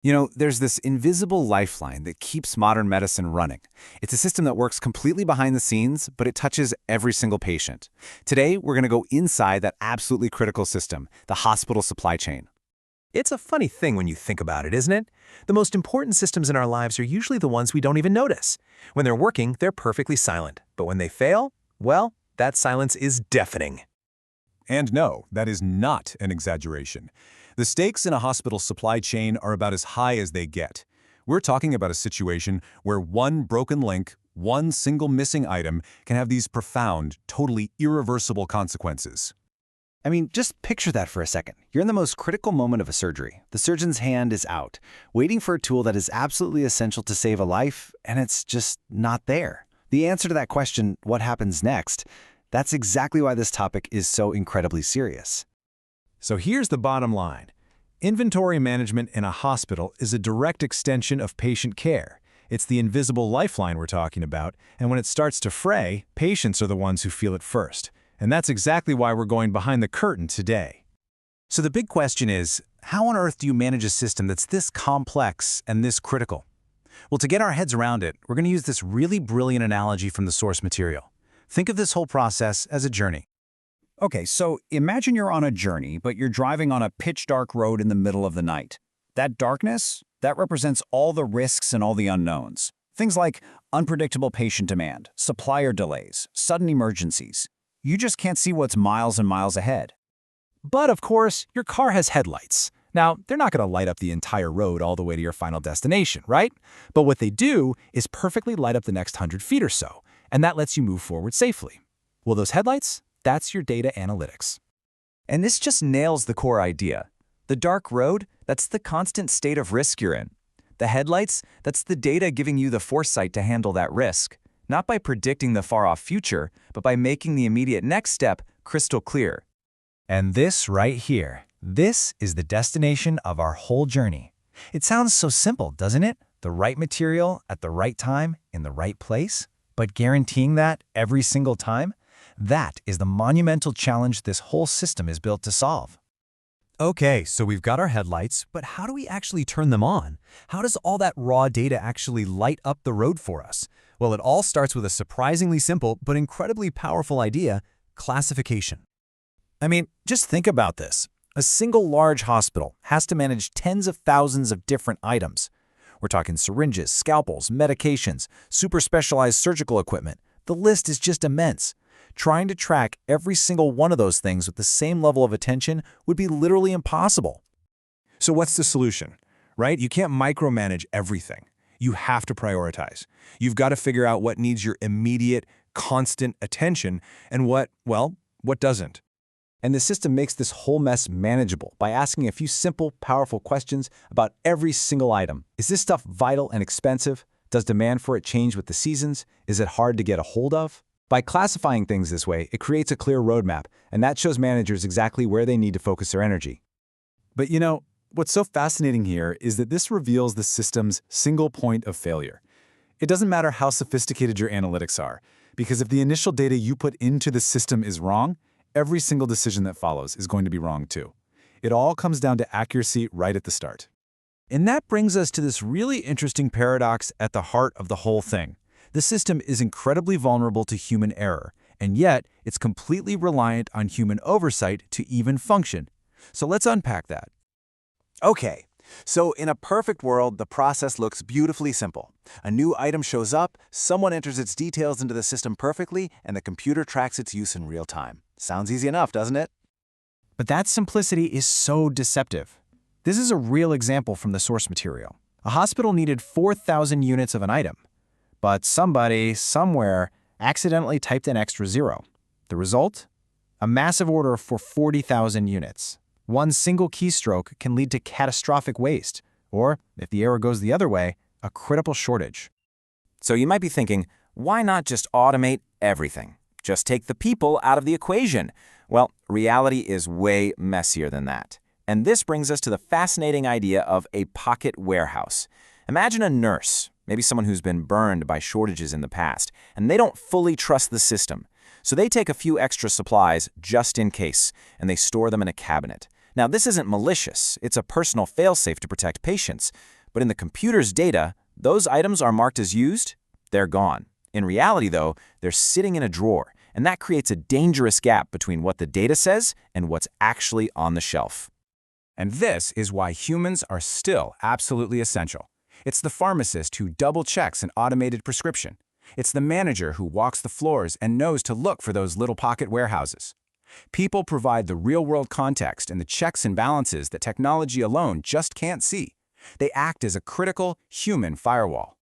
There's this invisible lifeline that keeps modern medicine running. It's a system that works completely behind the scenes, but it touches every single patient. Today, we're going to go inside that absolutely critical system, the hospital supply chain. It's a funny thing when you think about it, isn't it? The most important systems in our lives are usually the ones we don't even notice. When they're working, they're perfectly silent. But when they fail, well, that silence is deafening. And no, that is not an exaggeration. The stakes in a hospital supply chain are about as high as they get. We're talking about a situation where one broken link, one single missing item, can have these profound, totally irreversible consequences. Just picture that for a second. You're in the most critical moment of a surgery. The surgeon's hand is out, waiting for a tool that is absolutely essential to save a life, and it's just not there. The answer to that question, what happens next, that's exactly why this topic is so incredibly serious. So here's the bottom line. Inventory management in a hospital is a direct extension of patient care. It's the invisible lifeline we're talking about, and when it starts to fray, patients are the ones who feel it first. And that's exactly why we're going behind the curtain today. So the big question is, how on earth do you manage a system that's this complex and this critical? Well, to get our heads around it, we're going to use this really brilliant analogy from the source material. Think of this whole process as a journey. Okay, so imagine you're on a journey, but you're driving on a pitch-dark road in the middle of the night. That darkness, that represents all the risks and all the unknowns. Things like unpredictable patient demand, supplier delays, sudden emergencies. You just can't see what's miles and miles ahead. But of course, your car has headlights. Now, they're not going to light up the entire road all the way to your final destination, right? But what they do is perfectly light up the next 100 feet or so, and that lets you move forward safely. Well, those headlights? That's your data analytics. And this just nails the core idea. The dark road, that's the constant state of risk you're in. The headlights, that's the data giving you the foresight to handle that risk, not by predicting the far-off future, but by making the immediate next step crystal clear. And this right here, this is the destination of our whole journey. It sounds so simple, doesn't it? The right material at the right time in the right place? But guaranteeing that every single time? That is the monumental challenge this whole system is built to solve. Okay, so we've got our headlights, but how do we actually turn them on? How does all that raw data actually light up the road for us? Well, it all starts with a surprisingly simple but incredibly powerful idea: classification. Just think about this. A single large hospital has to manage tens of thousands of different items. We're talking syringes, scalpels, medications, super specialized surgical equipment. The list is just immense. Trying to track every single one of those things with the same level of attention would be literally impossible. So what's the solution, right? You can't micromanage everything. You have to prioritize. You've got to figure out what needs your immediate, constant attention and what doesn't. And the system makes this whole mess manageable by asking a few simple, powerful questions about every single item. Is this stuff vital and expensive? Does demand for it change with the seasons? Is it hard to get a hold of? By classifying things this way, it creates a clear roadmap, and that shows managers exactly where they need to focus their energy. But what's so fascinating here is that this reveals the system's single point of failure. It doesn't matter how sophisticated your analytics are, because if the initial data you put into the system is wrong, every single decision that follows is going to be wrong too. It all comes down to accuracy right at the start. And that brings us to this really interesting paradox at the heart of the whole thing. The system is incredibly vulnerable to human error, and yet it's completely reliant on human oversight to even function. So let's unpack that. Okay, so in a perfect world, the process looks beautifully simple. A new item shows up, someone enters its details into the system perfectly, and the computer tracks its use in real time. Sounds easy enough, doesn't it? But that simplicity is so deceptive. This is a real example from the source material. A hospital needed 4,000 units of an item, but somebody, somewhere, accidentally typed an extra zero. The result? A massive order for 40,000 units. One single keystroke can lead to catastrophic waste, or, if the error goes the other way, a critical shortage. So you might be thinking, why not just automate everything? Just take the people out of the equation. Well, reality is way messier than that. And this brings us to the fascinating idea of a pocket warehouse. Imagine a nurse, maybe someone who's been burned by shortages in the past, and they don't fully trust the system. So they take a few extra supplies just in case, and they store them in a cabinet. Now, this isn't malicious. It's a personal failsafe to protect patients. But in the computer's data, those items are marked as used, they're gone. In reality, though, they're sitting in a drawer, and that creates a dangerous gap between what the data says and what's actually on the shelf. And this is why humans are still absolutely essential. It's the pharmacist who double-checks an automated prescription. It's the manager who walks the floors and knows to look for those little pocket warehouses. People provide the real-world context and the checks and balances that technology alone just can't see. They act as a critical human firewall.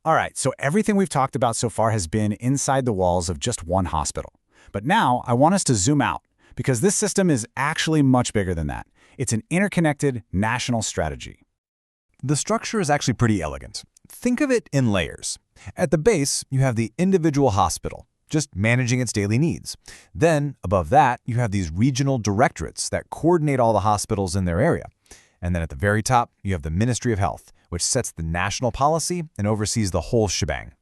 All right, so everything we've talked about so far has been inside the walls of just one hospital. But now I want us to zoom out, because this system is actually much bigger than that. It's an interconnected national strategy. The structure is actually pretty elegant. Think of it in layers. At the base, you have the individual hospital, just managing its daily needs. Then, above that, you have these regional directorates that coordinate all the hospitals in their area. And then at the very top, you have the Ministry of Health, which sets the national policy and oversees the whole shebang.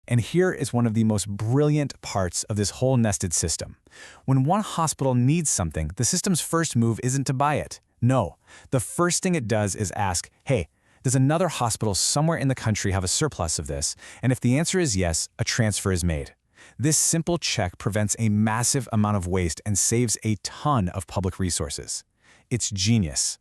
And here is one of the most brilliant parts of this whole nested system. When one hospital needs something, the system's first move isn't to buy it. No, the first thing it does is ask, hey, does another hospital somewhere in the country have a surplus of this? And if the answer is yes, a transfer is made. This simple check prevents a massive amount of waste and saves a ton of public resources. It's genius.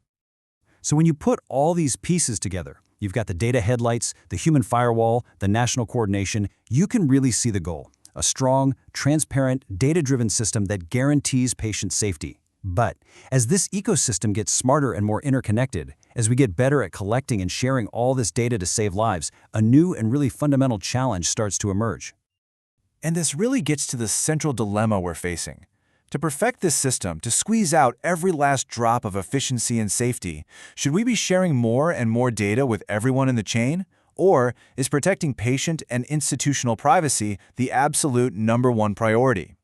So when you put all these pieces together, you've got the data headlights, the human firewall, the national coordination, you can really see the goal. A strong, transparent, data-driven system that guarantees patient safety. But as this ecosystem gets smarter and more interconnected, as we get better at collecting and sharing all this data to save lives, a new and really fundamental challenge starts to emerge. And this really gets to the central dilemma we're facing. To perfect this system, to squeeze out every last drop of efficiency and safety, should we be sharing more and more data with everyone in the chain? Or is protecting patient and institutional privacy the absolute #1 priority?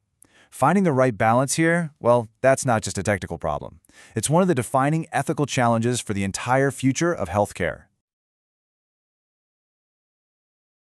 Finding the right balance here, well, that's not just a technical problem. It's one of the defining ethical challenges for the entire future of healthcare.